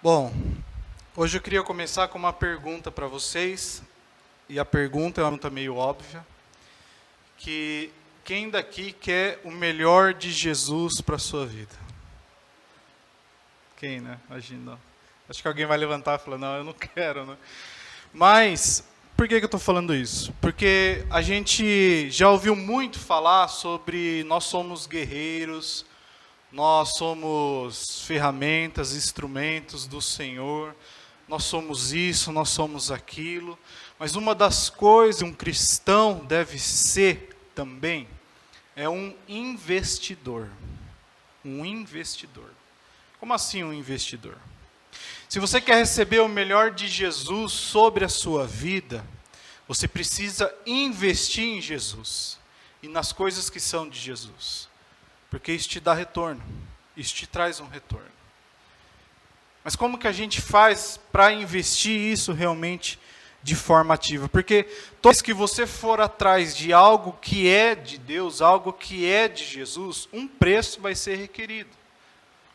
Bom, hoje eu queria começar com uma pergunta para vocês, e a pergunta é uma pergunta meio óbvia, que quem daqui quer o melhor de Jesus para a sua vida? Quem, né? Imagina. Acho que alguém vai levantar e falar, não, eu não quero, né? Mas, por que eu estou falando isso? Porque a gente já ouviu muito falar sobre nós somos guerreiros, nós somos ferramentas, instrumentos do Senhor, nós somos isso, nós somos aquilo. Mas uma das coisas que um cristão deve ser também é um investidor. Um investidor. Como assim um investidor? Se você quer receber o melhor de Jesus sobre a sua vida, você precisa investir em Jesus e nas coisas que são de Jesus. Porque isso te dá retorno, isso te traz um retorno. Mas como que a gente faz para investir isso realmente de forma ativa? Porque toda vez que você for atrás de algo que é de Deus, algo que é de Jesus, um preço vai ser requerido.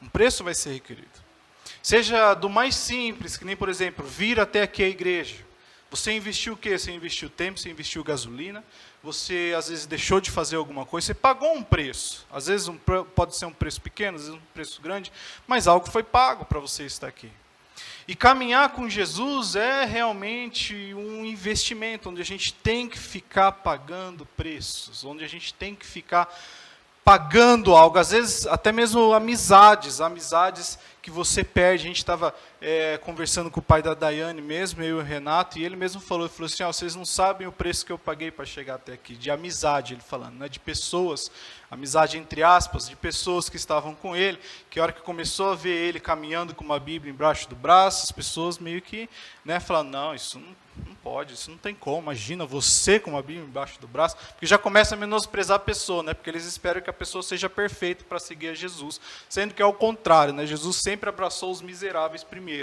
Um preço vai ser requerido. Seja do mais simples, que nem, por exemplo, vir até aqui à igreja. Você investiu o quê? Você investiu tempo, você investiu gasolina, você às vezes deixou de fazer alguma coisa, você pagou um preço. Às vezes pode ser um preço pequeno, às vezes um preço grande, mas algo foi pago para você estar aqui. E caminhar com Jesus é realmente um investimento, onde a gente tem que ficar pagando preços, onde a gente tem que ficar pagando algo, às vezes até mesmo amizades que você perde. A gente estava conversando com o pai da Daiane mesmo, eu e o Renato, e ele mesmo falou assim, vocês não sabem o preço que eu paguei para chegar até aqui, de amizade, ele falando, né, de pessoas, amizade entre aspas, de pessoas que estavam com ele, que a hora que começou a ver ele caminhando com uma Bíblia embaixo do braço, as pessoas meio que, né, falando, não, isso não pode, isso não tem como, imagina você com uma Bíblia embaixo do braço, porque já começa a menosprezar a pessoa, né, porque eles esperam que a pessoa seja perfeita para seguir a Jesus, sendo que é o contrário, né, Jesus sempre abraçou os miseráveis primeiro,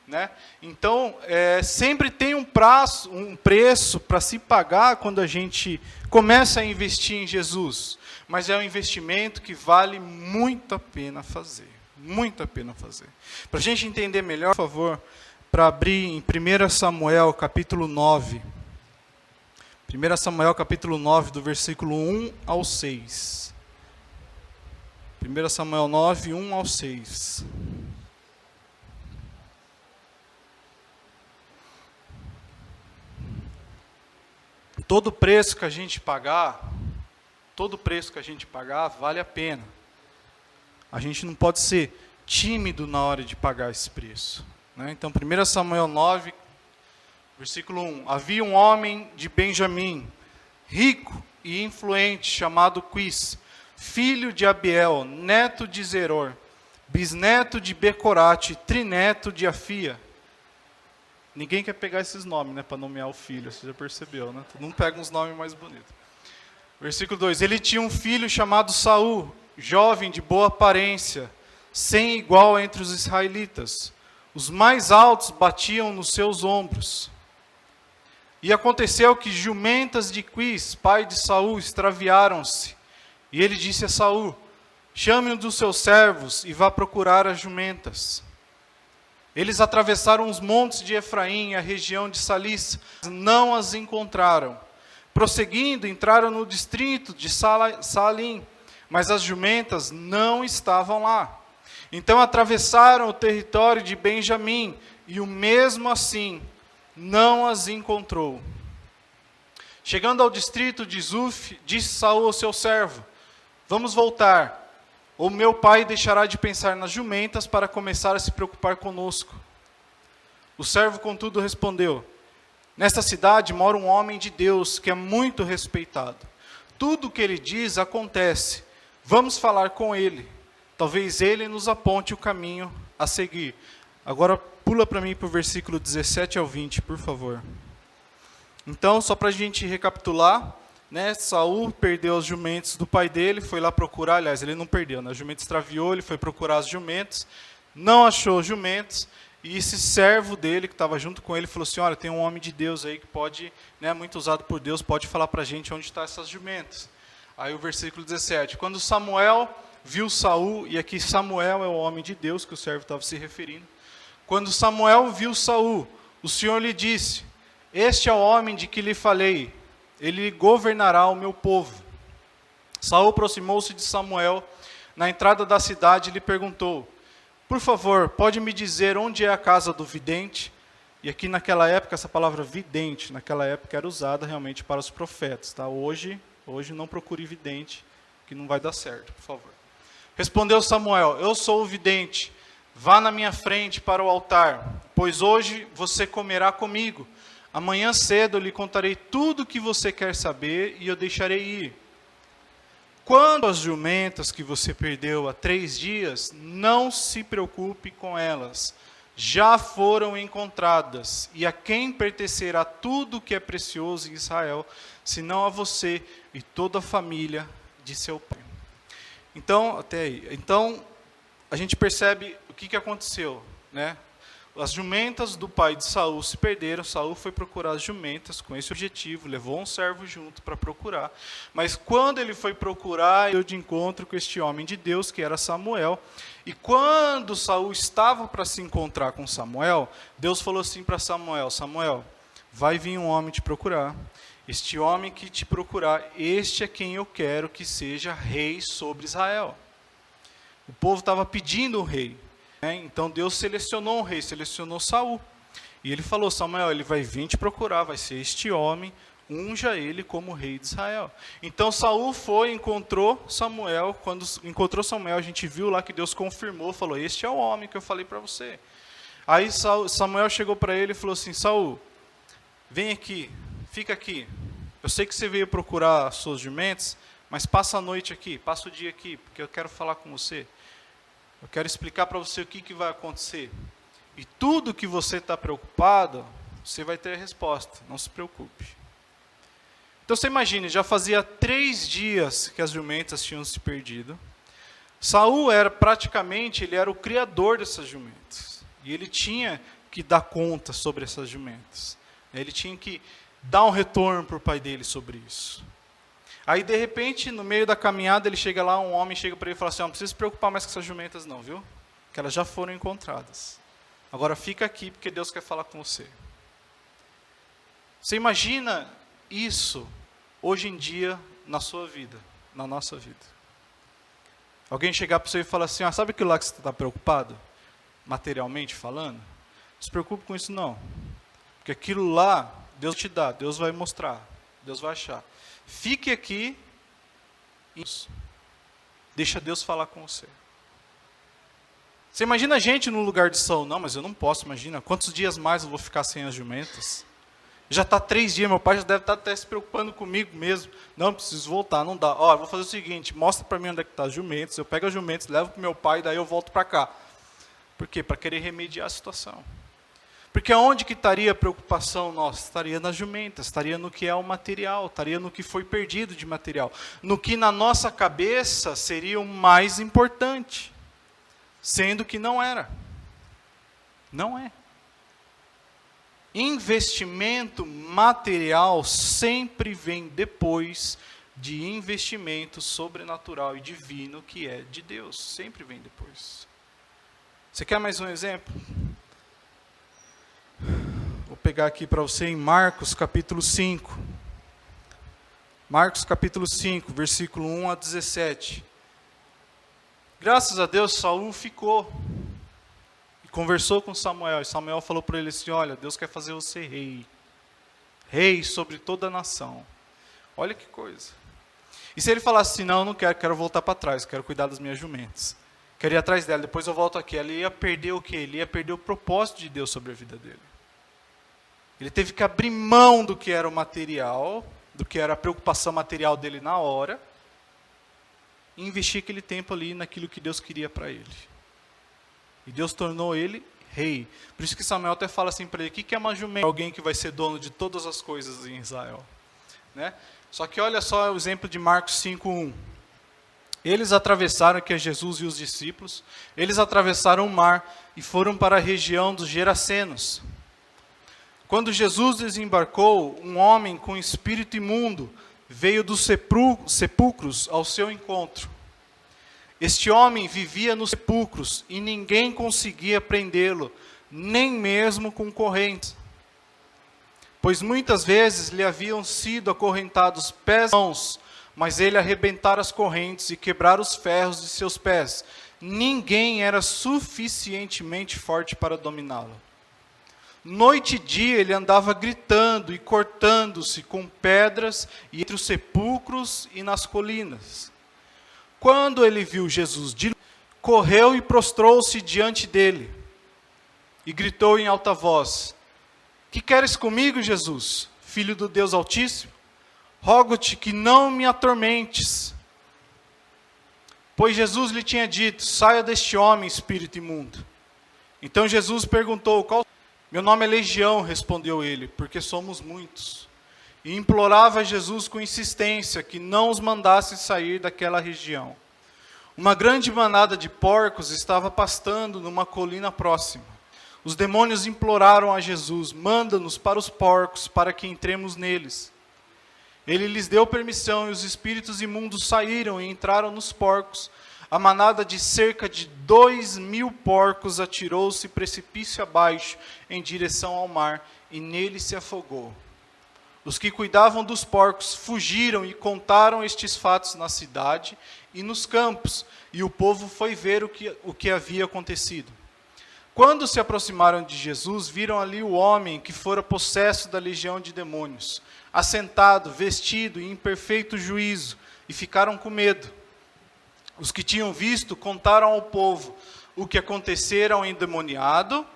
né? Então, sempre tem um preço para se pagar quando a gente começa a investir em Jesus, mas é um investimento que vale muito a pena fazer, muito a pena fazer. Para a gente entender melhor, por favor, para abrir em 1 Samuel, capítulo 9. 1 Samuel, capítulo 9, do versículo 1 ao 6. 1 Samuel 9, 1 ao 6. Todo preço que a gente pagar, vale a pena. A gente não pode ser tímido na hora de pagar esse preço, né? Então, 1 Samuel 9, versículo 1. Havia um homem de Benjamim, rico e influente, chamado Quis, filho de Abiel, neto de Zeror, bisneto de Becorate, trineto de Afia. Ninguém quer pegar esses nomes, né, para nomear o filho, você já percebeu, né? Todo mundo pega uns nomes mais bonitos. Versículo 2. Ele tinha um filho chamado Saul, jovem de boa aparência, sem igual entre os israelitas. Os mais altos batiam nos seus ombros. E aconteceu que jumentas de Quis, pai de Saul, extraviaram-se. E ele disse a Saul, chame um dos seus servos e vá procurar as jumentas. Eles atravessaram os montes de Efraim e a região de Salis, não as encontraram. Prosseguindo, entraram no distrito de Salim, mas as jumentas não estavam lá. Então atravessaram o território de Benjamim, e o mesmo assim não as encontrou. Chegando ao distrito de Zuf, disse Saul ao seu servo, vamos voltar. O meu pai deixará de pensar nas jumentas para começar a se preocupar conosco. O servo, contudo, respondeu, nesta cidade mora um homem de Deus que é muito respeitado. Tudo o que ele diz acontece. Vamos falar com ele. Talvez ele nos aponte o caminho a seguir. Agora pula para mim para o versículo 17 ao 20, por favor. Então, só para a gente recapitular, né, Saul perdeu as jumentas do pai dele, foi lá procurar, aliás, ele não perdeu, né, a jumenta extraviou, ele foi procurar as jumentas, não achou as jumentas, e esse servo dele, que estava junto com ele, falou assim, olha, tem um homem de Deus aí que pode, né, muito usado por Deus, pode falar para a gente onde estão essas jumentas. Aí o versículo 17, quando Samuel viu Saul, e aqui Samuel é o homem de Deus, que o servo estava se referindo, Quando Samuel viu Saul, o Senhor lhe disse: este é o homem de que lhe falei, ele governará o meu povo. Saul aproximou-se de Samuel na entrada da cidade e lhe perguntou: por favor, pode me dizer onde é a casa do vidente? E aqui naquela época, essa palavra vidente, naquela época era usada realmente para os profetas. Tá? Hoje não procure vidente, que não vai dar certo, por favor. Respondeu Samuel: eu sou o vidente, vá na minha frente para o altar, pois hoje você comerá comigo. Amanhã cedo eu lhe contarei tudo o que você quer saber e eu deixarei ir. Quando as jumentas que você perdeu há 3 dias, não se preocupe com elas. Já foram encontradas, e a quem pertencerá tudo o que é precioso em Israel, senão a você e toda a família de seu pai. Então, até aí. Então, a gente percebe o que aconteceu, né? As jumentas do pai de Saul se perderam. Saul foi procurar as jumentas com esse objetivo, levou um servo junto para procurar. Mas quando ele foi procurar, deu de encontro com este homem de Deus, que era Samuel. E quando Saul estava para se encontrar com Samuel, Deus falou assim para Samuel: Samuel, vai vir um homem te procurar. Este homem que te procurar, este é quem eu quero que seja rei sobre Israel. O povo estava pedindo um rei. Então Deus selecionou um rei, selecionou Saul. E ele falou: Samuel, ele vai vir te procurar, vai ser este homem, unja ele como rei de Israel. Então Saul foi, encontrou Samuel. Quando encontrou Samuel, a gente viu lá que Deus confirmou, falou: este é o homem que eu falei para você. Aí Samuel chegou para ele e falou assim: Saul, vem aqui, fica aqui. Eu sei que você veio procurar as suas jumentas, mas passa a noite aqui, passa o dia aqui, porque eu quero falar com você. Eu quero explicar para você o que vai acontecer. E tudo que você está preocupado, você vai ter a resposta. Não se preocupe. Então você imagine, já fazia 3 dias que as jumentas tinham se perdido. Saul era ele era o criador dessas jumentas. E ele tinha que dar conta sobre essas jumentas. Ele tinha que dar um retorno para o pai dele sobre isso. Aí, de repente, no meio da caminhada, ele chega lá, um homem chega para ele e fala assim: não precisa se preocupar mais com essas jumentas não, viu? Que elas já foram encontradas. Agora fica aqui, porque Deus quer falar com você. Você imagina isso, hoje em dia, na sua vida, na nossa vida? Alguém chegar para você e falar assim: sabe aquilo lá que você está preocupado? Materialmente falando? Não se preocupe com isso não. Porque aquilo lá, Deus te dá, Deus vai mostrar, Deus vai achar. Fique aqui e deixa Deus falar com você. Você imagina a gente no lugar de Saul? Não, mas eu não posso, imagina. Quantos dias mais eu vou ficar sem as jumentas? Já está 3 dias, meu pai já deve estar até se preocupando comigo mesmo. Não, preciso voltar, não dá. Eu vou fazer o seguinte, mostra para mim onde é que está as jumentas, eu pego as jumentas, levo para o meu pai, daí eu volto para cá. Por quê? Para querer remediar a situação. Porque aonde que estaria a preocupação nossa? Estaria nas jumentas, estaria no que é o material, estaria no que foi perdido de material. No que na nossa cabeça seria o mais importante, sendo que não era. Não é. Investimento material sempre vem depois de investimento sobrenatural e divino que é de Deus. Sempre vem depois. Você quer mais um exemplo? Vou pegar aqui para você em Marcos capítulo 5. Marcos capítulo 5, versículo 1 a 17. Graças a Deus, Saul ficou e conversou com Samuel. E Samuel falou para ele assim: olha, Deus quer fazer você rei. Rei sobre toda a nação. Olha que coisa. E se ele falasse assim: não, eu não quero voltar para trás, quero cuidar das minhas jumentas. Quero ir atrás dela, depois eu volto aqui. Ele ia perder o quê? Ele ia perder o propósito de Deus sobre a vida dele. Ele teve que abrir mão do que era o material, do que era a preocupação material dele na hora, e investir aquele tempo ali naquilo que Deus queria para ele. E Deus tornou ele rei. Por isso que Samuel até fala assim para ele: o que é uma jumenta? Alguém que vai ser dono de todas as coisas em Israel. Né? Só que olha só o exemplo de Marcos 5:1. Eles atravessaram, que é Jesus e os discípulos, eles atravessaram o mar e foram para a região dos Gerasenos. Quando Jesus desembarcou, um homem com espírito imundo veio dos sepulcros ao seu encontro. Este homem vivia nos sepulcros e ninguém conseguia prendê-lo, nem mesmo com correntes, pois muitas vezes lhe haviam sido acorrentados pés e mãos, mas ele arrebentara as correntes e quebrara os ferros de seus pés. Ninguém era suficientemente forte para dominá-lo. Noite e dia ele andava gritando e cortando-se com pedras entre os sepulcros e nas colinas. Quando ele viu Jesus, correu e prostrou-se diante dele e gritou em alta voz: Que queres comigo, Jesus, Filho do Deus Altíssimo? Rogo-te que não me atormentes. Pois Jesus lhe tinha dito: Saia deste homem, espírito imundo. Então Jesus perguntou: Meu nome é Legião, respondeu ele, porque somos muitos. E implorava a Jesus com insistência que não os mandasse sair daquela região. Uma grande manada de porcos estava pastando numa colina próxima. Os demônios imploraram a Jesus: Manda-nos para os porcos, para que entremos neles. Ele lhes deu permissão, e os espíritos imundos saíram e entraram nos porcos. A manada de cerca de 2.000 porcos atirou-se precipício abaixo, em direção ao mar, e nele se afogou. Os que cuidavam dos porcos fugiram e contaram estes fatos na cidade e nos campos, e o povo foi ver o que havia acontecido. Quando se aproximaram de Jesus, viram ali o homem que fora possesso da legião de demônios, assentado, vestido e em perfeito juízo, e ficaram com medo. Os que tinham visto contaram ao povo o que acontecera ao endemoniado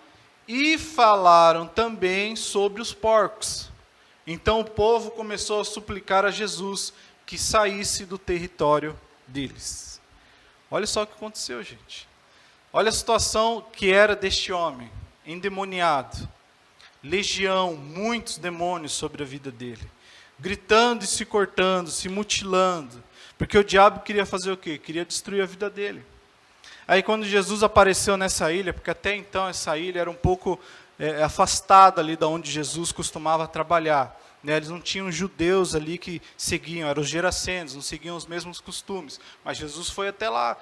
e falaram também sobre os porcos. Então o povo começou a suplicar a Jesus que saísse do território deles. Olha só o que aconteceu, gente. Olha a situação que era deste homem, endemoniado. Legião, muitos demônios sobre a vida dele. Gritando e se cortando, se mutilando. Porque o diabo queria fazer o quê? Queria destruir a vida dele. Aí quando Jesus apareceu nessa ilha, porque até então essa ilha era um pouco afastada ali da onde Jesus costumava trabalhar. Né? Eles não tinham judeus ali que seguiam, eram os gerasenos, não seguiam os mesmos costumes. Mas Jesus foi até lá.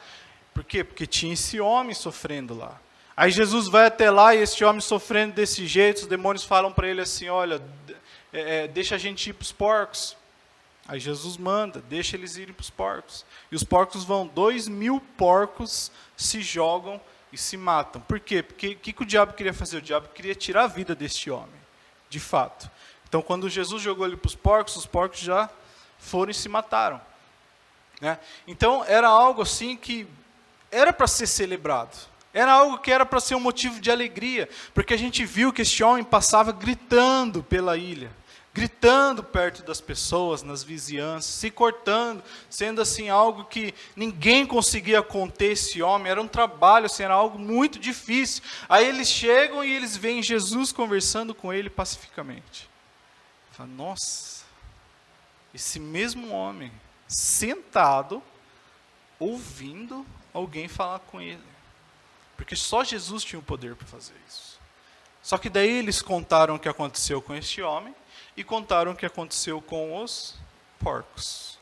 Por quê? Porque tinha esse homem sofrendo lá. Aí Jesus vai até lá e esse homem sofrendo desse jeito, os demônios falam para ele assim: olha, deixa a gente ir para os porcos. Aí Jesus manda, deixa eles irem para os porcos. E os porcos vão, 2.000 porcos se jogam e se matam. Por quê? Porque o que o diabo queria fazer? O diabo queria tirar a vida deste homem, de fato. Então quando Jesus jogou ele para os porcos já foram e se mataram. Né? Então era algo assim que era para ser celebrado. Era algo que era para ser um motivo de alegria. Porque a gente viu que este homem passava gritando pela ilha. Gritando perto das pessoas, nas vizinhanças, se cortando, sendo assim algo que ninguém conseguia conter esse homem, era um trabalho, assim, era algo muito difícil. Aí eles chegam e eles veem Jesus conversando com ele pacificamente. Fala, nossa, esse mesmo homem, sentado, ouvindo alguém falar com ele. Porque só Jesus tinha o poder para fazer isso. Só que daí eles contaram o que aconteceu com este homem, e contaram o que aconteceu com os porcos.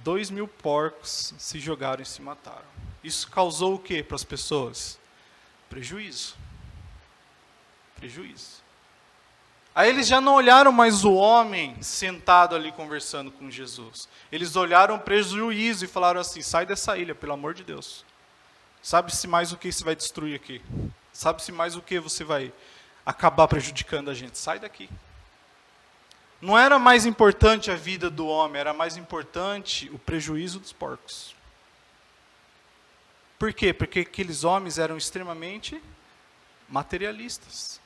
2.000 porcos se jogaram e se mataram. Isso causou o que para as pessoas? Prejuízo. Prejuízo. Aí eles já não olharam mais o homem sentado ali conversando com Jesus. Eles olharam prejuízo e falaram assim: sai dessa ilha, pelo amor de Deus. Sabe-se mais o que você vai destruir aqui? Sabe-se mais o que você vai acabar prejudicando a gente? Sai daqui. Não era mais importante a vida do homem, era mais importante o prejuízo dos porcos. Por quê? Porque aqueles homens eram extremamente materialistas.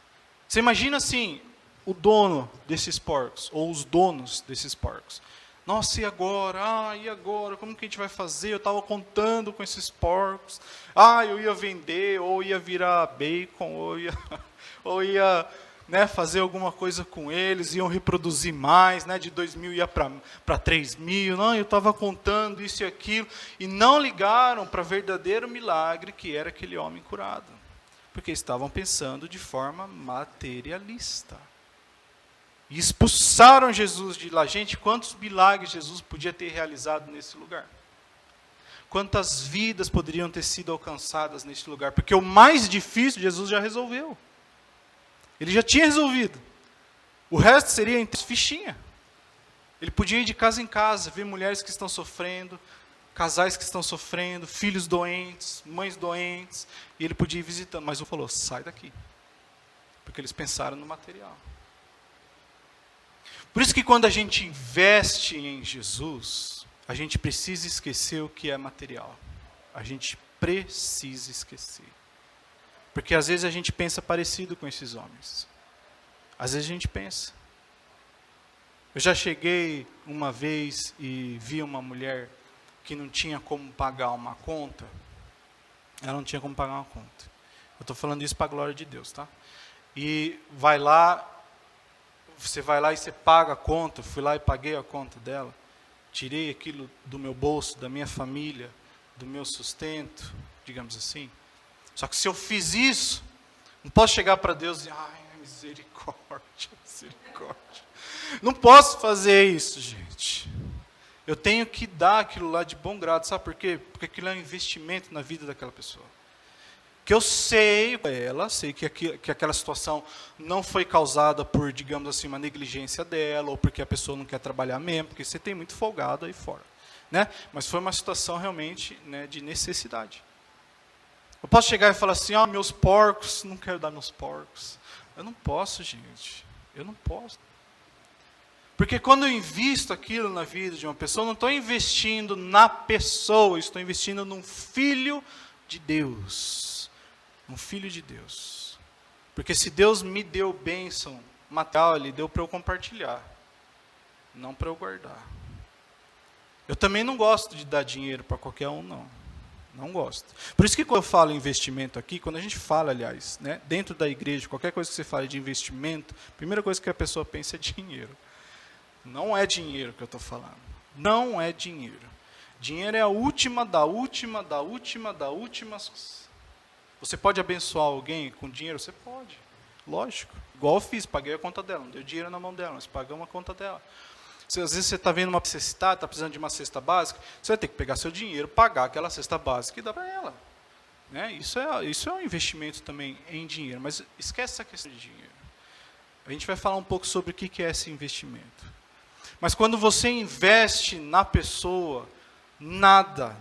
Você imagina assim, o dono desses porcos, ou os donos desses porcos. Nossa, e agora? E agora? Como que a gente vai fazer? Eu estava contando com esses porcos. Eu ia vender, ou ia virar bacon, ou ia fazer alguma coisa com eles, iam reproduzir mais, de 2.000 ia para 3.000, não, eu estava contando isso e aquilo, e não ligaram para o verdadeiro milagre que era aquele homem curado, porque estavam pensando de forma materialista. E expulsaram Jesus de lá. Gente, quantos milagres Jesus podia ter realizado nesse lugar? quantas vidas poderiam ter sido alcançadas neste lugar. Porque o mais difícil Jesus já resolveu. Ele já tinha resolvido. O resto seria em fichinha. Ele podia ir de casa em casa, ver mulheres que estão sofrendo, casais que estão sofrendo, filhos doentes, mães doentes, e ele podia ir visitando. Mas ele falou, sai daqui. Porque eles pensaram no material. Por isso que quando a gente investe em Jesus, a gente precisa esquecer o que é material. A gente precisa esquecer. Porque às vezes a gente pensa parecido com esses homens. Às vezes a gente pensa. Eu já cheguei uma vez e vi uma mulher que não tinha como pagar uma conta. Ela não tinha como pagar uma conta. Eu estou falando isso para a glória de Deus, tá? E vai lá, você vai lá e você paga a conta. Fui lá e paguei a conta dela. Tirei aquilo do meu bolso, da minha família, do meu sustento, digamos assim. Só que se eu fiz isso, não posso chegar para Deus e dizer, ai, misericórdia, misericórdia. Não posso fazer isso, gente. Eu tenho que dar aquilo lá de bom grado. Sabe por quê? Porque aquilo é um investimento na vida daquela pessoa. Que eu sei, sei que aquela situação não foi causada por, digamos assim, uma negligência dela, ou porque a pessoa não quer trabalhar mesmo, porque você tem muito folgado aí fora. Né? Mas foi uma situação realmente, né, de necessidade. Eu posso chegar e falar assim, meus porcos, não quero dar meus porcos. Eu não posso, gente. Eu não posso. Porque quando eu invisto aquilo na vida de uma pessoa, eu não estou investindo na pessoa, eu estou investindo num filho de Deus. Um filho de Deus. Porque se Deus me deu bênção material, Ele deu para eu compartilhar. Não para eu guardar. Eu também não gosto de dar dinheiro para qualquer um, não. Não gosto. Por isso que quando eu falo investimento aqui, quando a gente fala, aliás, né, dentro da igreja, qualquer coisa que você fale de investimento, a primeira coisa que a pessoa pensa é dinheiro. Não é dinheiro que eu estou falando. Não é dinheiro. Dinheiro é a última da última, da última, da última. Você pode abençoar alguém com dinheiro? Você pode. Lógico. Igual eu fiz, paguei a conta dela. Não deu dinheiro na mão dela, mas pagamos a conta dela. Às vezes você está vendo uma necessidade, está precisando de uma cesta básica, você vai ter que pegar seu dinheiro, pagar aquela cesta básica e dar para ela. Né? Isso é um investimento também em dinheiro. Mas esquece essa questão de dinheiro. A gente vai falar um pouco sobre o que é esse investimento. Mas quando você investe na pessoa, nada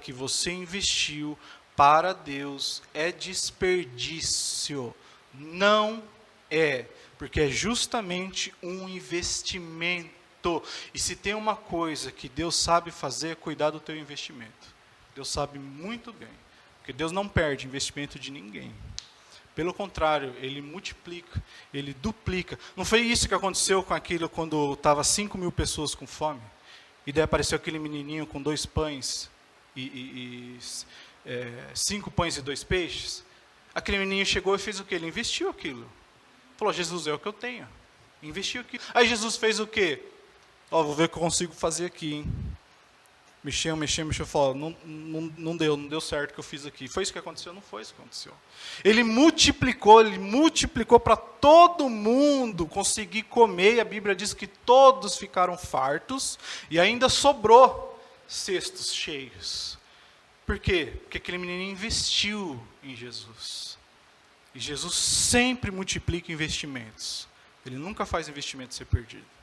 que você investiu para Deus é desperdício. Não é. Porque é justamente um investimento. E se tem uma coisa que Deus sabe fazer, é cuidar do teu investimento. Deus sabe muito bem. Porque Deus não perde investimento de ninguém. Pelo contrário, Ele multiplica, Ele duplica. Não foi isso que aconteceu com aquilo quando estava 5.000 pessoas com fome? E daí apareceu aquele menininho com 2 pães e 5 pães e 2 peixes? Aquele menininho chegou e fez o quê? Ele investiu aquilo. Falou, Jesus, é o que eu tenho. Investiu aquilo. Aí Jesus fez o quê? Vou ver o que eu consigo fazer aqui, hein? Mexeu, falou, não deu certo o que eu fiz aqui. Foi isso que aconteceu? Não foi isso que aconteceu. Ele multiplicou para todo mundo conseguir comer, e a Bíblia diz que todos ficaram fartos, e ainda sobrou cestos cheios. Por quê? Porque aquele menino investiu em Jesus. E Jesus sempre multiplica investimentos. Ele nunca faz investimento ser perdido.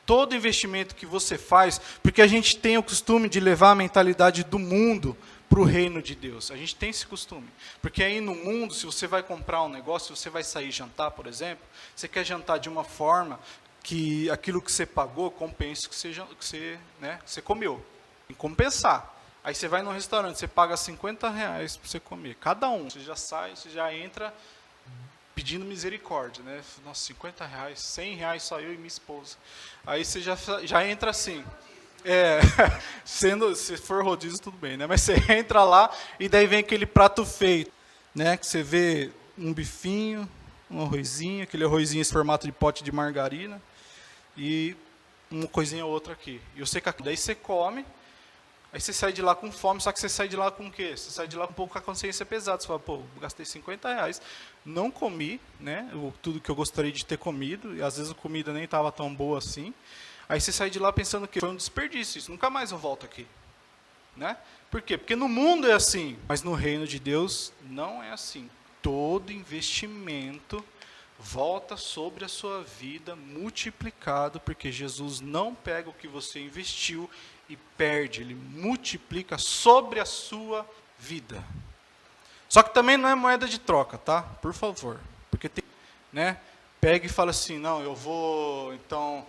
Todo investimento que você faz, porque a gente tem o costume de levar a mentalidade do mundo para o reino de Deus. A gente tem esse costume. Porque aí no mundo, se você vai comprar um negócio, se você vai sair jantar, por exemplo, você quer jantar de uma forma que aquilo que você pagou compense o que você comeu. Em compensar. Aí você vai num restaurante, você paga R$50 para você comer. Cada um. Você já sai, você já entra pedindo misericórdia, né? Nossa, R$50, R$100 só eu e minha esposa. Aí você já entra assim. Se for rodízio, tudo bem, né? Mas você entra lá e daí vem aquele prato feito, né? Que você vê um bifinho, um arrozinho, aquele arrozinho em formato de pote de margarina e uma coisinha ou outra aqui. E você, daí você come. Aí você sai de lá com fome, só que você sai de lá com o quê? Você sai de lá um pouco com a consciência pesada. Você fala, gastei R$50, não comi, né, tudo que eu gostaria de ter comido, e às vezes a comida nem estava tão boa assim. Aí você sai de lá pensando que foi um desperdício, isso nunca mais eu volto aqui. Né? Por quê? Porque no mundo é assim, mas no reino de Deus não é assim. Todo investimento volta sobre a sua vida multiplicado, porque Jesus não pega o que você investiu e perde, ele multiplica sobre a sua vida. Só que também não é moeda de troca, tá? Por favor. Porque tem, né? Pega e fala assim, não, eu vou, então,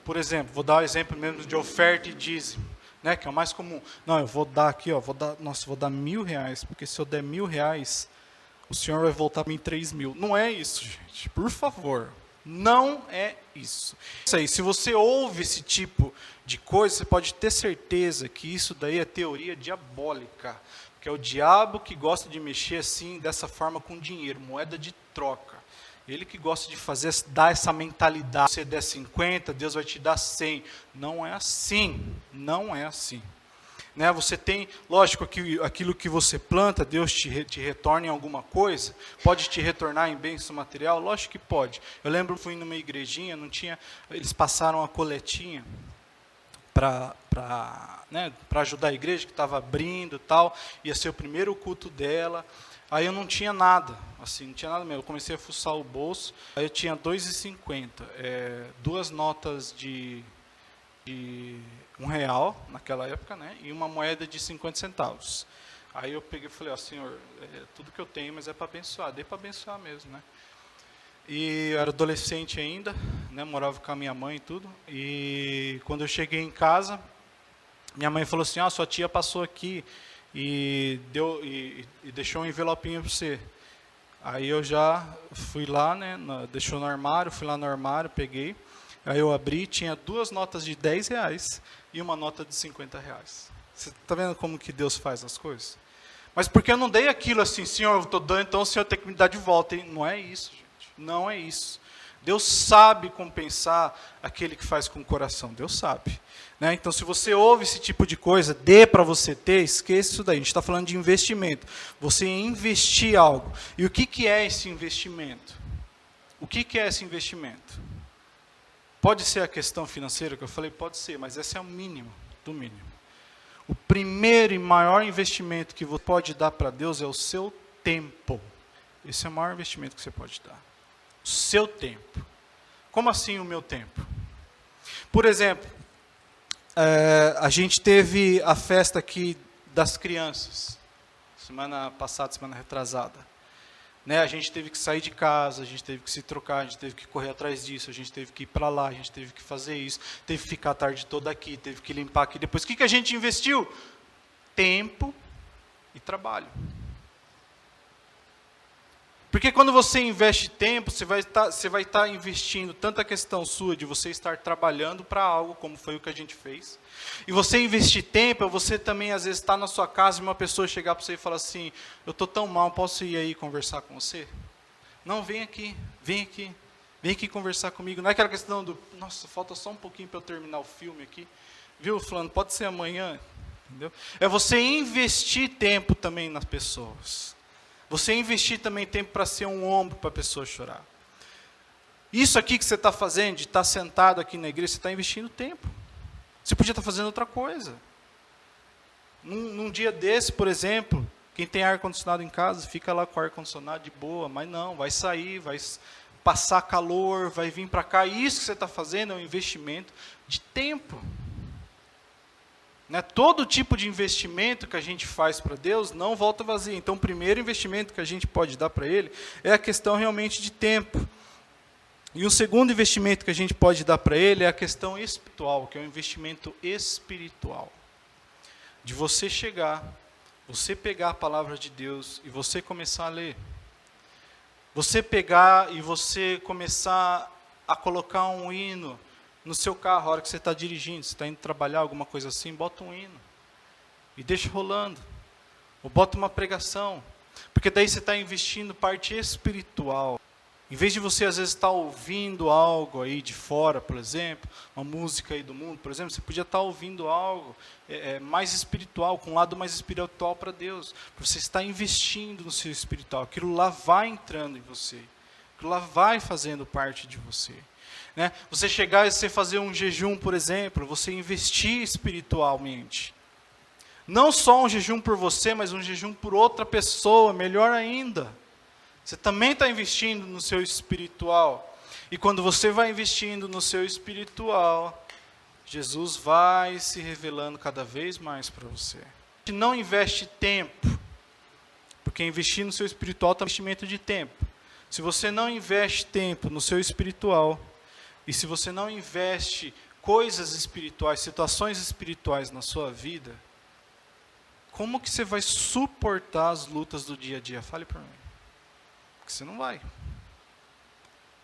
por exemplo, vou dar o exemplo mesmo de oferta e dízimo, né? Que é o mais comum. Não, eu vou dar aqui, ó, vou dar R$1.000, porque se eu der R$1.000, o senhor vai voltar para mim 3.000. Não é isso, gente. Por favor. Não é isso. Isso aí, se você ouve esse tipo de coisa, você pode ter certeza que isso daí é teoria diabólica. Que é o diabo que gosta de mexer assim, dessa forma com dinheiro, moeda de troca. Ele que gosta de dar essa mentalidade. Se você der 50, Deus vai te dar 100. Não é assim. Não é assim. Né, você tem, lógico, que aquilo que você planta, Deus te retorna em alguma coisa, pode te retornar em bênção material? Lógico que pode. Eu lembro, fui numa igrejinha, eles passaram a coletinha para ajudar a igreja, que estava abrindo e tal, ia ser o primeiro culto dela, aí eu não tinha nada, assim, não tinha nada mesmo, eu comecei a fuçar o bolso, aí eu tinha R$2,50, 2 notas de R$1 naquela época, né, e uma moeda de 50 centavos. Aí eu peguei e falei, ó, senhor, tudo que eu tenho, mas é para abençoar, dei para abençoar mesmo, né. E eu era adolescente ainda, né, morava com a minha mãe e tudo, e quando eu cheguei em casa, minha mãe falou assim, sua tia passou aqui e deixou um envelopinho para você. Aí eu já fui lá, né, deixou no armário, fui lá no armário, peguei. Aí eu abri, tinha 2 notas de R$10 e uma nota de R$50. Você está vendo como que Deus faz as coisas? Mas porque eu não dei aquilo assim, senhor, eu estou dando, então o senhor tem que me dar de volta. Hein? Não é isso, gente. Não é isso. Deus sabe compensar aquele que faz com o coração. Deus sabe. Né? Então, se você ouve esse tipo de coisa, dê para você ter, esqueça isso daí. A gente está falando de investimento. Você investir algo. E o que é esse investimento? O que é esse investimento? Pode ser a questão financeira que eu falei? Pode ser, mas esse é o mínimo do mínimo. O primeiro e maior investimento que você pode dar para Deus é o seu tempo. Esse é o maior investimento que você pode dar. O seu tempo. Como assim o meu tempo? Por exemplo, a gente teve a festa aqui das crianças, semana passada, semana retrasada. Né, a gente teve que sair de casa, a gente teve que se trocar, a gente teve que correr atrás disso, a gente teve que ir para lá, a gente teve que fazer isso, teve que ficar a tarde toda aqui, teve que limpar aqui. Depois, o que a gente investiu? Tempo e trabalho. Porque quando você investe tempo, você vai estar investindo tanto a questão sua de você estar trabalhando para algo, como foi o que a gente fez. E você investir tempo, é você também às vezes estar na sua casa e uma pessoa chegar para você e falar assim, eu estou tão mal, posso ir aí conversar com você? Não, vem aqui conversar comigo. Não é aquela questão do, nossa, falta só um pouquinho para eu terminar o filme aqui. Viu, fulano, pode ser amanhã. Entendeu? É você investir tempo também nas pessoas. Você investir também tempo para ser um ombro para a pessoa chorar. Isso aqui que você está fazendo, de estar sentado aqui na igreja, você está investindo tempo. Você podia estar fazendo outra coisa. Num dia desse, por exemplo, quem tem ar-condicionado em casa, fica lá com o ar-condicionado de boa, mas não, vai sair, vai passar calor, vai vir para cá. E isso que você está fazendo é um investimento de tempo. Né? Todo tipo de investimento que a gente faz para Deus não volta vazio. Então, o primeiro investimento que a gente pode dar para Ele é a questão realmente de tempo. E o segundo investimento que a gente pode dar para Ele é a questão espiritual, que é o investimento espiritual. De você chegar, você pegar a palavra de Deus e você começar a ler. Você pegar e você começar a colocar um hino no seu carro, a hora que você está dirigindo, você está indo trabalhar, alguma coisa assim, bota um hino. E deixa rolando. Ou bota uma pregação. Porque daí você está investindo parte espiritual. Em vez de você, às vezes, estar ouvindo algo aí de fora, por exemplo, uma música aí do mundo, por exemplo, você podia estar ouvindo algo mais espiritual, com um lado mais espiritual para Deus. Você está investindo no seu espiritual. Aquilo lá vai entrando em você. Aquilo lá vai fazendo parte de você. né? Você chegar e você fazer um jejum, por exemplo, você investir espiritualmente. Não só um jejum por você, mas um jejum por outra pessoa, melhor ainda. Você também está investindo no seu espiritual. E quando você vai investindo no seu espiritual, Jesus vai se revelando cada vez mais para você. Não investe tempo, porque investir no seu espiritual é um investimento de tempo. Se você não investe tempo no seu espiritual, e se você não investe coisas espirituais, situações espirituais na sua vida, como que você vai suportar as lutas do dia a dia? Fale para mim. Porque você não vai.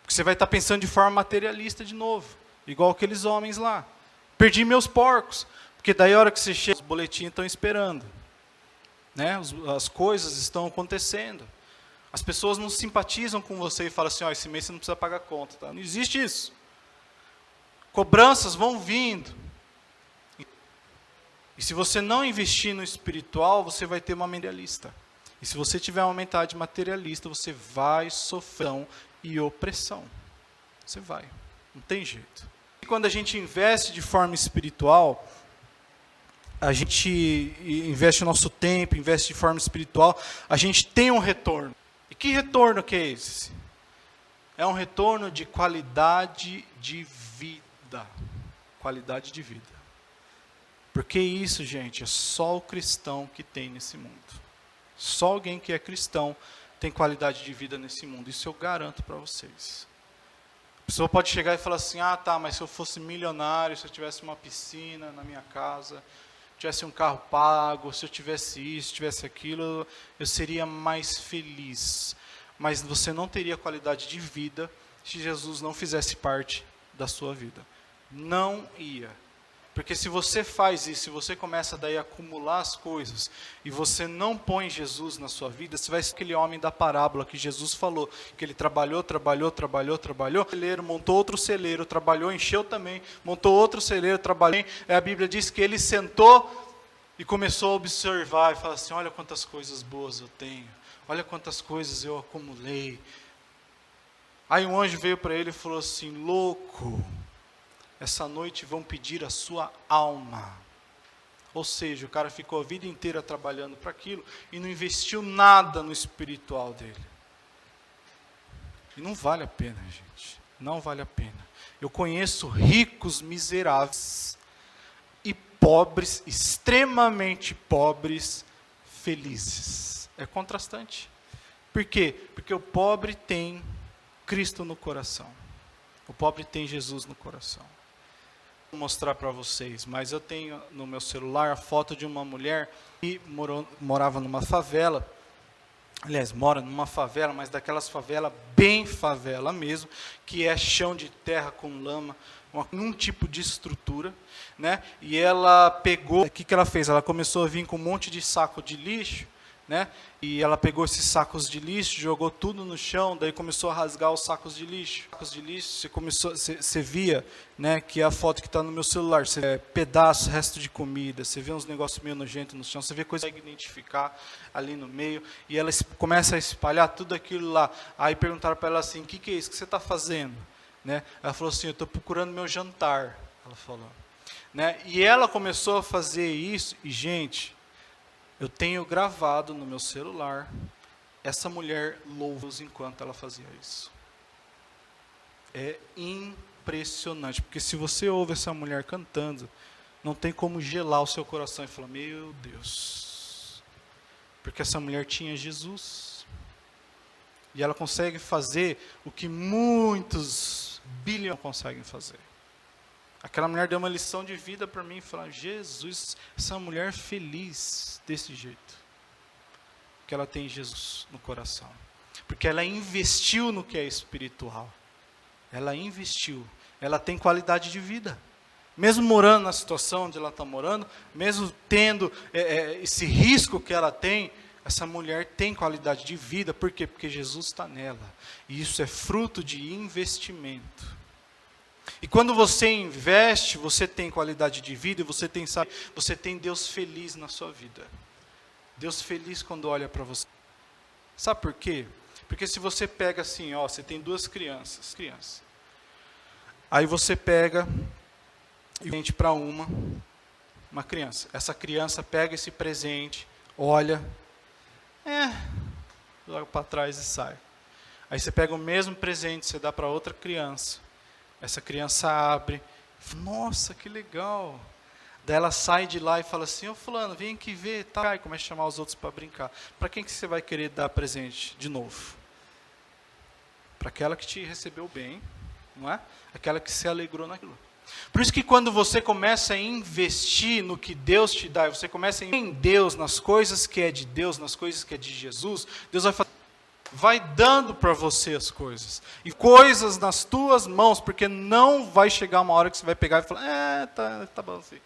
Porque você vai estar pensando de forma materialista de novo, igual aqueles homens lá. Perdi meus porcos, porque daí a hora que você chega, os boletins estão esperando. Né? As coisas estão acontecendo. As pessoas não simpatizam com você e falam assim, esse mês você não precisa pagar conta. Tá? Não existe isso. Cobranças vão vindo. E se você não investir no espiritual, você vai ter uma materialista. E se você tiver uma mentalidade materialista, você vai sofrer e opressão. Você vai. Não tem jeito. E quando a gente investe de forma espiritual, a gente investe o nosso tempo, investe de forma espiritual, a gente tem um retorno. E que retorno que é esse? É um retorno de qualidade de vida. Qualidade de vida. Porque isso, gente, é só o cristão que tem nesse mundo. Só alguém que é cristão tem qualidade de vida nesse mundo. Isso eu garanto para vocês. A pessoa pode chegar e falar assim, mas se eu fosse milionário, se eu tivesse uma piscina na minha casa, tivesse um carro pago, se eu tivesse isso, tivesse aquilo, eu seria mais feliz. Mas você não teria qualidade de vida se Jesus não fizesse parte da sua vida. Não ia. Porque se você faz isso, se você começa daí a acumular as coisas, e você não põe Jesus na sua vida, você vai ser aquele homem da parábola que Jesus falou, que ele trabalhou, celeiro, montou outro celeiro, trabalhou, encheu também, montou outro celeiro, trabalhou, a Bíblia diz que ele sentou e começou a observar, e falar assim, olha quantas coisas boas eu tenho, olha quantas coisas eu acumulei. Aí um anjo veio para ele e falou assim, louco, essa noite vão pedir a sua alma. Ou seja, o cara ficou a vida inteira trabalhando para aquilo e não investiu nada no espiritual dele. E não vale a pena, gente. Não vale a pena. Eu conheço ricos miseráveis e pobres, extremamente pobres, felizes. É contrastante. Por quê? Porque o pobre tem Cristo no coração. O pobre tem Jesus no coração. Vou mostrar para vocês, mas eu tenho no meu celular a foto de uma mulher que morava numa favela. Aliás, mora numa favela, mas daquelas favelas, bem favela mesmo, que é chão de terra com lama, um tipo de estrutura, né? E ela pegou, o que ela fez? Ela começou a vir com um monte de saco de lixo, né? E ela pegou esses sacos de lixo, jogou tudo no chão, daí começou a rasgar os sacos de lixo. Você via, né, que é a foto que está no meu celular, você vê pedaço, resto de comida, você vê uns negócios meio nojentos no chão, você vê coisa que você consegue identificar ali no meio, e ela começa a espalhar tudo aquilo lá. Aí perguntaram para ela assim, o que é isso que você está fazendo? Né? Ela falou assim, eu estou procurando meu jantar, ela falou. Né? E ela começou a fazer isso, e gente, eu tenho gravado no meu celular essa mulher louva enquanto ela fazia isso. É impressionante, porque se você ouve essa mulher cantando, não tem como gelar o seu coração e falar, meu Deus, porque essa mulher tinha Jesus. E ela consegue fazer o que muitos bilhões conseguem fazer. Aquela mulher deu uma lição de vida para mim e falou, Jesus, essa mulher feliz desse jeito. Porque ela tem Jesus no coração. Porque ela investiu no que é espiritual. Ela investiu. Ela tem qualidade de vida. Mesmo morando na situação onde ela está morando, mesmo tendo esse risco que ela tem, essa mulher tem qualidade de vida. Por quê? Porque Jesus está nela. E isso é fruto de investimento. E quando você investe, você tem qualidade de vida, você tem Deus feliz na sua vida. Deus feliz quando olha para você. Sabe por quê? Porque se você pega assim, você tem duas crianças. Aí você pega e vende para uma criança. Essa criança pega esse presente, olha, joga para trás e sai. Aí você pega o mesmo presente, você dá para outra criança. Essa criança abre, nossa, que legal. Daí ela sai de lá e fala assim, ô fulano, vem aqui ver, tá? E começa a chamar os outros para brincar. Para quem que você vai querer dar presente de novo? Para aquela que te recebeu bem, não é? Aquela que se alegrou naquilo. Por isso que quando você começa a investir no que Deus te dá, você começa a investir em Deus, nas coisas que é de Deus, nas coisas que é de Jesus, Deus vai dando para você as coisas. E coisas nas tuas mãos, porque não vai chegar uma hora que você vai pegar e falar, tá bom assim.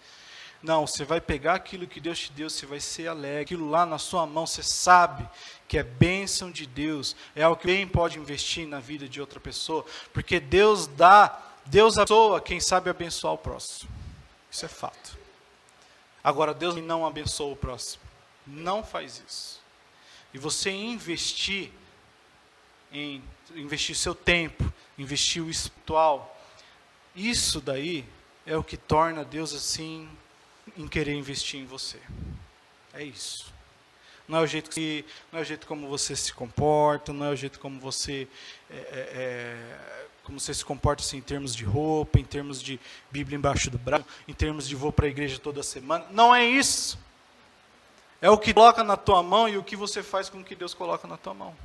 Não, você vai pegar aquilo que Deus te deu, você vai ser alegre. Aquilo lá na sua mão, você sabe que é bênção de Deus. É algo que alguém pode investir na vida de outra pessoa. Porque Deus abençoa quem sabe abençoar o próximo. Isso é fato. Agora, Deus não abençoa o próximo. Não faz isso. E você investir seu tempo, investir o espiritual, isso daí é o que torna Deus assim, em querer investir em você. É isso. Não é o jeito como você se comporta, não é o jeito como você como você se comporta assim, em termos de roupa, em termos de Bíblia embaixo do braço, em termos de vou para a igreja toda semana. Não é isso. É o que coloca na tua mão e o que você faz com o que Deus coloca na tua mão.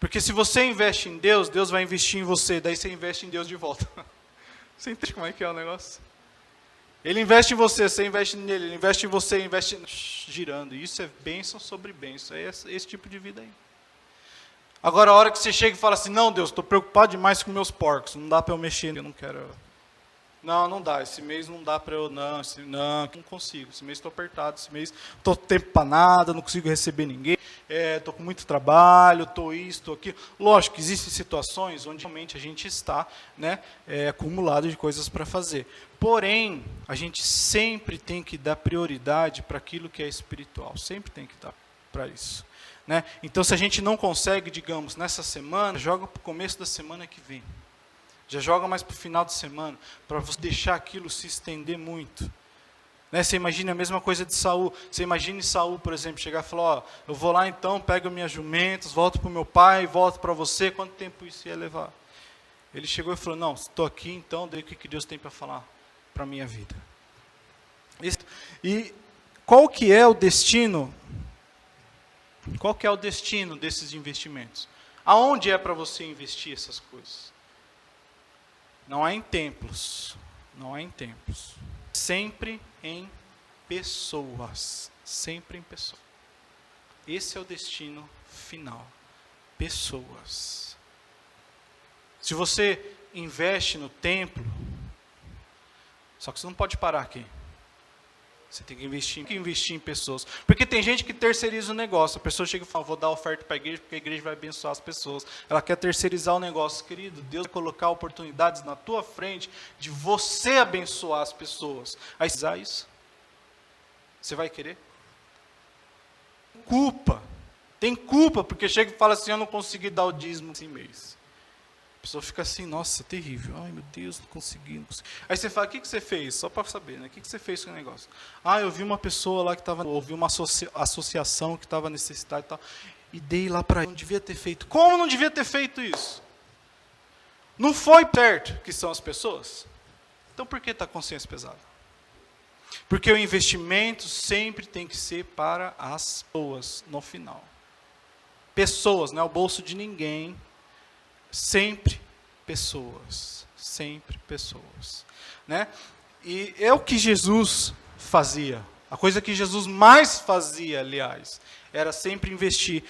Porque se você investe em Deus, Deus vai investir em você, daí você investe em Deus de volta. Você entende como é que é o negócio? Ele investe em você, você investe nele, ele investe em você, investe girando. Isso é bênção sobre bênção, é esse tipo de vida aí. Agora a hora que você chega e fala assim, não Deus, estou preocupado demais com meus porcos, não dá para eu mexer, eu não quero... Não dá, esse mês não dá para eu, não consigo, esse mês estou apertado, esse mês estou tempo para nada, não consigo receber ninguém, estou com muito trabalho, estou isso, estou aquilo. Lógico, existem situações onde realmente a gente está acumulado de coisas para fazer. Porém, a gente sempre tem que dar prioridade para aquilo que é espiritual, sempre tem que dar para isso. Né? Então, se a gente não consegue, digamos, nessa semana, joga para o começo da semana que vem. Já joga mais para o final de semana, para você deixar aquilo se estender muito. Né? Você imagina a mesma coisa de Saul. Você imagine Saul, por exemplo, chegar e falar, eu vou lá então, pego minhas jumentas, volto para o meu pai, volto para você, quanto tempo isso ia levar? Ele chegou e falou, não, estou aqui então, daí o que Deus tem para falar para a minha vida? E qual que é o destino? Qual que é o destino desses investimentos? Aonde é para você investir essas coisas? Não é em templos, não é em templos. Sempre em pessoas, sempre em pessoas. Esse é o destino final, pessoas. Se você investe no templo, só que você não pode parar aqui. Você tem que investir em pessoas. Porque tem gente que terceiriza o negócio. A pessoa chega e fala, vou dar oferta para a igreja, porque a igreja vai abençoar as pessoas. Ela quer terceirizar o negócio. Querido, Deus vai colocar oportunidades na tua frente de você abençoar as pessoas. Aí você vai isso? Você vai querer? Tem culpa, porque chega e fala assim, eu não consegui dar o dízimo esse mês. A pessoa fica assim, nossa, terrível. Ai, meu Deus, não consegui. Aí você fala, o que você fez? Só para saber, né? O que você fez com o negócio? Eu vi uma pessoa lá que estava... Ouvi uma associação que estava necessitada e tal. E dei lá para ele. Não devia ter feito. Como não devia ter feito isso? Não foi certo que são as pessoas? Então por que está a consciência pesada? Porque o investimento sempre tem que ser para as pessoas no final. Pessoas, não é o bolso de ninguém. Sempre pessoas, né? E é o que Jesus fazia, a coisa que Jesus mais fazia, aliás, era sempre investir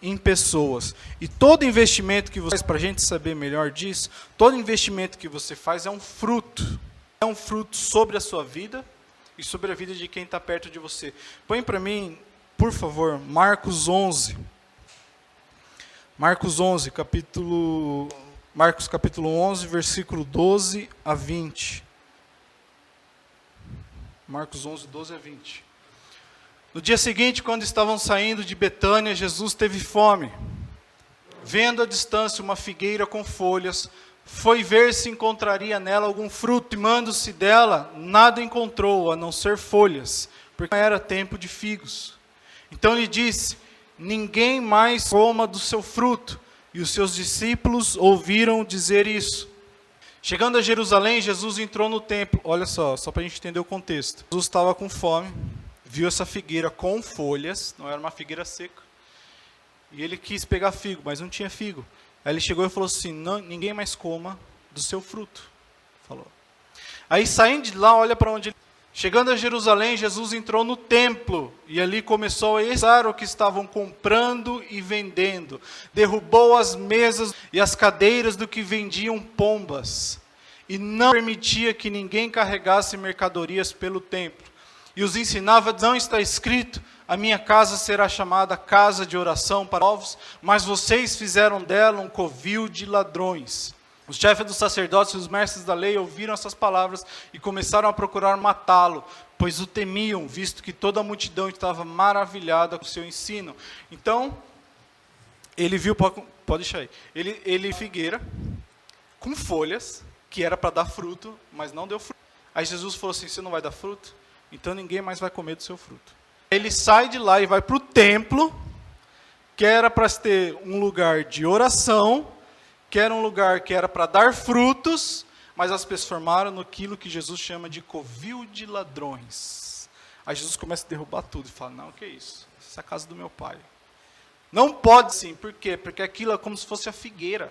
em pessoas. E todo investimento que você faz, para a gente saber melhor disso, todo investimento que você faz é um fruto sobre a sua vida e sobre a vida de quem está perto de você. Põe para mim, por favor, Marcos 11, capítulo 11, versículo 12 a 20. Marcos 11, 12 a 20. No dia seguinte, quando estavam saindo de Betânia, Jesus teve fome. Vendo à distância uma figueira com folhas, foi ver se encontraria nela algum fruto, e mando-se dela, nada encontrou, a não ser folhas, porque não era tempo de figos. Então lhe disse, ninguém mais coma do seu fruto. E os seus discípulos ouviram dizer isso. Chegando a Jerusalém, Jesus entrou no templo. Olha só para a gente entender o contexto. Jesus estava com fome, viu essa figueira com folhas, não era uma figueira seca. E ele quis pegar figo, mas não tinha figo. Aí ele chegou e falou assim, ninguém mais coma do seu fruto. Falou. Aí saindo de lá, olha para onde ele... Chegando a Jerusalém, Jesus entrou no templo e ali começou a expor o que estavam comprando e vendendo. Derrubou as mesas e as cadeiras do que vendiam pombas e não permitia que ninguém carregasse mercadorias pelo templo. E os ensinava, não está escrito, a minha casa será chamada casa de oração para povos, mas vocês fizeram dela um covil de ladrões. Os chefes dos sacerdotes e os mestres da lei ouviram essas palavras e começaram a procurar matá-lo, pois o temiam, visto que toda a multidão estava maravilhada com o seu ensino. Então, ele viu, pode deixar aí, ele figueira com folhas, que era para dar fruto, mas não deu fruto. Aí Jesus falou assim, você não vai dar fruto? Então ninguém mais vai comer do seu fruto. Ele sai de lá e vai para o templo, que era para ter um lugar de oração, que era um lugar que era para dar frutos, mas as pessoas formaram naquilo que Jesus chama de covil de ladrões. Aí Jesus começa a derrubar tudo e fala, não, o que é isso? Essa é a casa do meu pai. Não pode sim, por quê? Porque aquilo é como se fosse a figueira.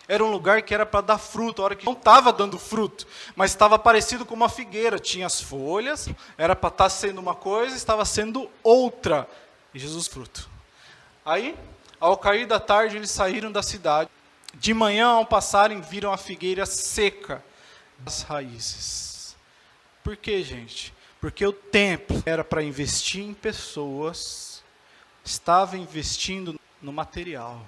Era um lugar que era para dar fruto, a hora que não estava dando fruto, mas estava parecido com uma figueira. Tinha as folhas, era para estar sendo uma coisa, estava sendo outra. E Jesus fruto. Aí, ao cair da tarde, eles saíram da cidade. De manhã, ao passarem, viram a figueira seca das raízes. Por quê, gente? Porque o templo era para investir em pessoas, estava investindo no material.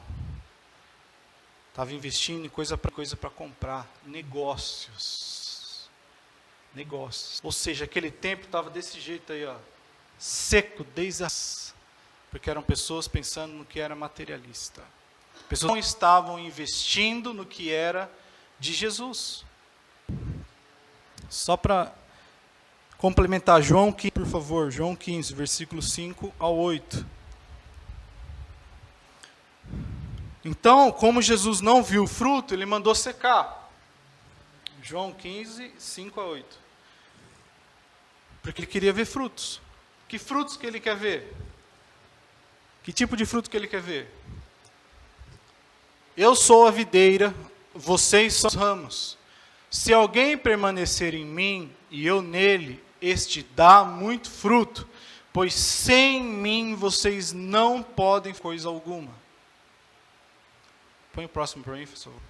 Estava investindo em coisa para comprar, negócios. Ou seja, aquele templo estava desse jeito aí, ó, seco desde as... Porque eram pessoas pensando no que era materialista. Pessoas não estavam investindo no que era de Jesus. Só para complementar, João 15, por favor, João 15, versículos 5 ao 8. Então, como Jesus não viu o fruto, ele mandou secar. João 15, 5 a 8. Porque ele queria ver frutos. Que frutos que ele quer ver? Que tipo de fruto que ele quer ver? Eu sou a videira, vocês são os ramos. Se alguém permanecer em mim e eu nele, este dá muito fruto, pois sem mim vocês não podem coisa alguma. Põe o próximo para mim, por favor.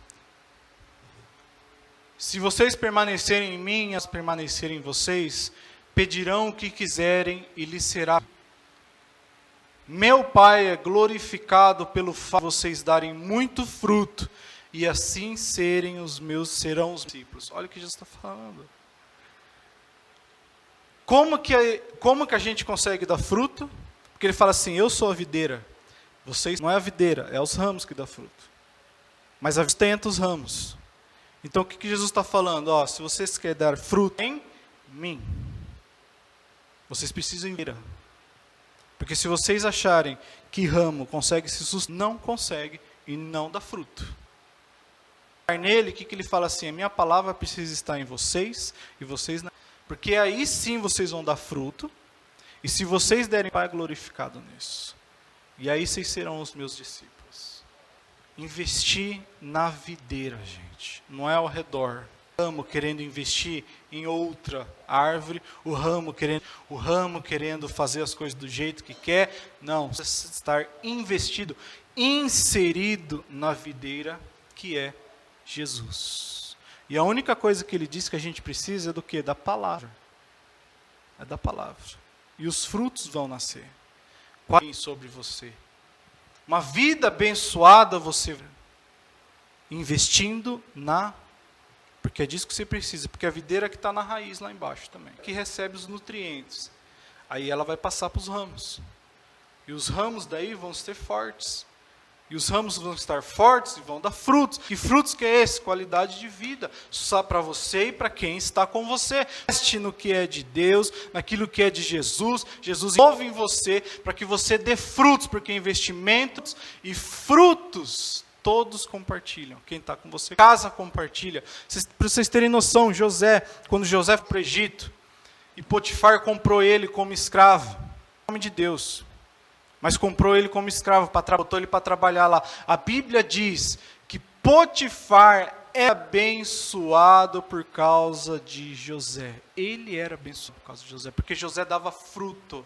Se vocês permanecerem em mim e as permanecerem em vocês, pedirão o que quiserem e lhes será. Meu Pai é glorificado pelo fato de vocês darem muito fruto e assim serão os discípulos. Olha o que Jesus está falando. Como que a gente consegue dar fruto? Porque ele fala assim, eu sou a videira. Vocês não é a videira, é os ramos que dão fruto. Mas a sustenta os ramos. Então o que Jesus está falando? Ó, se vocês querem dar fruto em mim, vocês precisam ir. Porque se vocês acharem que ramo consegue se sustentar, não consegue e não dá fruto. Nele, o que ele fala assim? A minha palavra precisa estar em vocês e vocês não. Porque aí sim vocês vão dar fruto. E se vocês derem, Pai é glorificado nisso. E aí vocês serão os meus discípulos. Investir na videira, gente. Não é ao redor. O ramo querendo investir em outra árvore, o ramo querendo fazer as coisas do jeito que quer. Não, precisa estar investido, inserido na videira que é Jesus. E a única coisa que ele diz que a gente precisa é do quê? Da palavra. É da palavra. E os frutos vão nascer. Sobre você. Uma vida abençoada você investindo na... Porque é disso que você precisa. Porque a videira que está na raiz lá embaixo também. Que recebe os nutrientes. Aí ela vai passar para os ramos. E os ramos daí vão ser fortes. E os ramos vão estar fortes e vão dar frutos. Que frutos que é esse? Qualidade de vida. Só para você e para quem está com você. Investe no que é de Deus, naquilo que é de Jesus. Jesus envolve em você para que você dê frutos, porque investimentos e frutos todos compartilham. Quem está com você, casa compartilha. Para vocês terem noção, José, quando José foi para o Egito, e Potifar comprou ele como escravo, em nome de Deus. Mas comprou ele como escravo, botou ele para trabalhar lá. A Bíblia diz que Potifar é abençoado por causa de José. Ele era abençoado por causa de José, porque José dava fruto.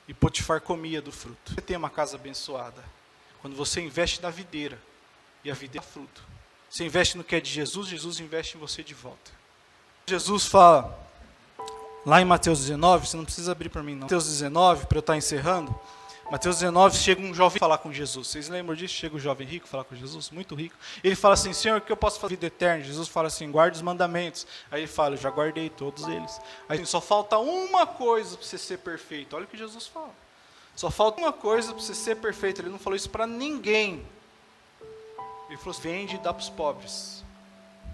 E Potifar comia do fruto. Você tem uma casa abençoada quando você investe na videira, e a videira dá fruto. Você investe no que é de Jesus, Jesus investe em você de volta. Jesus fala, lá em Mateus 19, você não precisa abrir para mim não. Mateus 19, para eu estar encerrando. Mateus 19, chega um jovem falar com Jesus. Vocês lembram disso? Chega um jovem rico falar com Jesus, muito rico. Ele fala assim, Senhor, o que eu posso fazer vida eterna? Jesus fala assim, guarde os mandamentos. Aí ele fala, eu já guardei todos eles. Aí só falta uma coisa para você ser perfeito. Olha o que Jesus fala. Só falta uma coisa para você ser perfeito. Ele não falou isso para ninguém. Ele falou assim, vende e dá para os pobres.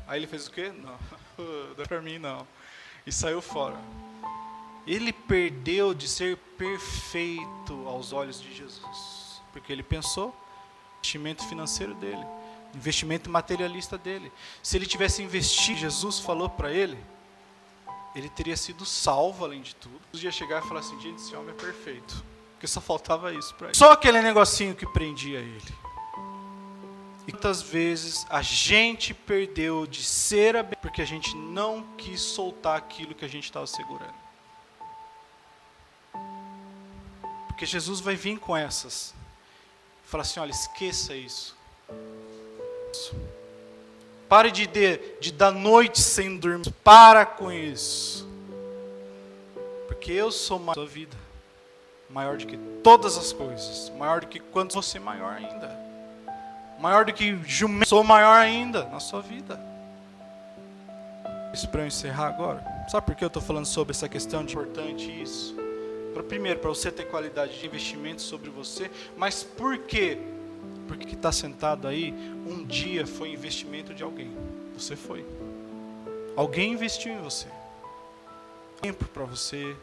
Aí ele fez o quê? Não, dá para mim não. E saiu fora. Ele perdeu de ser perfeito aos olhos de Jesus. Porque ele pensou no investimento financeiro dele, no investimento materialista dele. Se ele tivesse investido, Jesus falou para ele, ele teria sido salvo além de tudo. Jesus ia chegar e falar assim, gente, esse homem é perfeito. Porque só faltava isso para ele. Só aquele negocinho que prendia ele. E quantas vezes a gente perdeu de ser abençoado porque a gente não quis soltar aquilo que a gente estava segurando. Porque Jesus vai vir com essas. Fala assim, olha, esqueça isso. Pare de dar noite sem dormir. Para com isso. Porque eu sou maior da sua vida. Maior do que todas as coisas. Maior do que quanto você é maior ainda. Maior do que jumento. Sou maior ainda na sua vida. Isso para eu encerrar agora. Sabe por que eu estou falando sobre essa questão de importante isso? Primeiro, para você ter qualidade de investimento sobre você, mas por quê? Porque que está sentado aí, um dia foi investimento de alguém. Você foi. Alguém investiu em você. Tempo para você,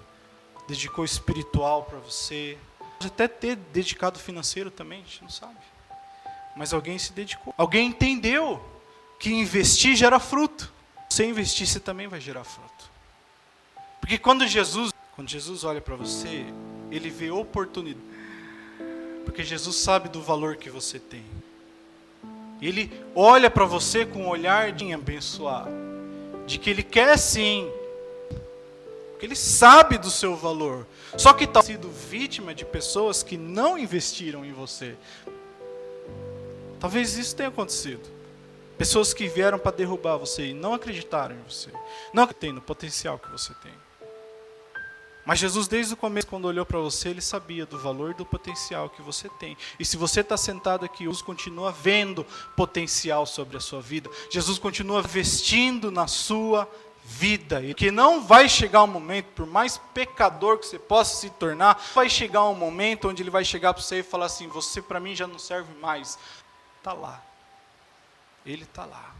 dedicou espiritual para você. Pode até ter dedicado financeiro também, a gente não sabe. Mas alguém se dedicou. Alguém entendeu que investir gera fruto. Se investir, você também vai gerar fruto. Porque quando Jesus olha para você, ele vê oportunidade. Porque Jesus sabe do valor que você tem. Ele olha para você com um olhar de abençoar. De que ele quer sim. Porque ele sabe do seu valor. Só que está sendo vítima de pessoas que não investiram em você. Talvez isso tenha acontecido. Pessoas que vieram para derrubar você e não acreditaram em você. Não acreditam no potencial que você tem. Mas Jesus, desde o começo, quando olhou para você, ele sabia do valor e do potencial que você tem. E se você está sentado aqui, Jesus continua vendo potencial sobre a sua vida. Jesus continua investindo na sua vida. E que não vai chegar um momento, por mais pecador que você possa se tornar, vai chegar um momento onde ele vai chegar para você e falar assim, você para mim já não serve mais. Está lá. Ele está lá.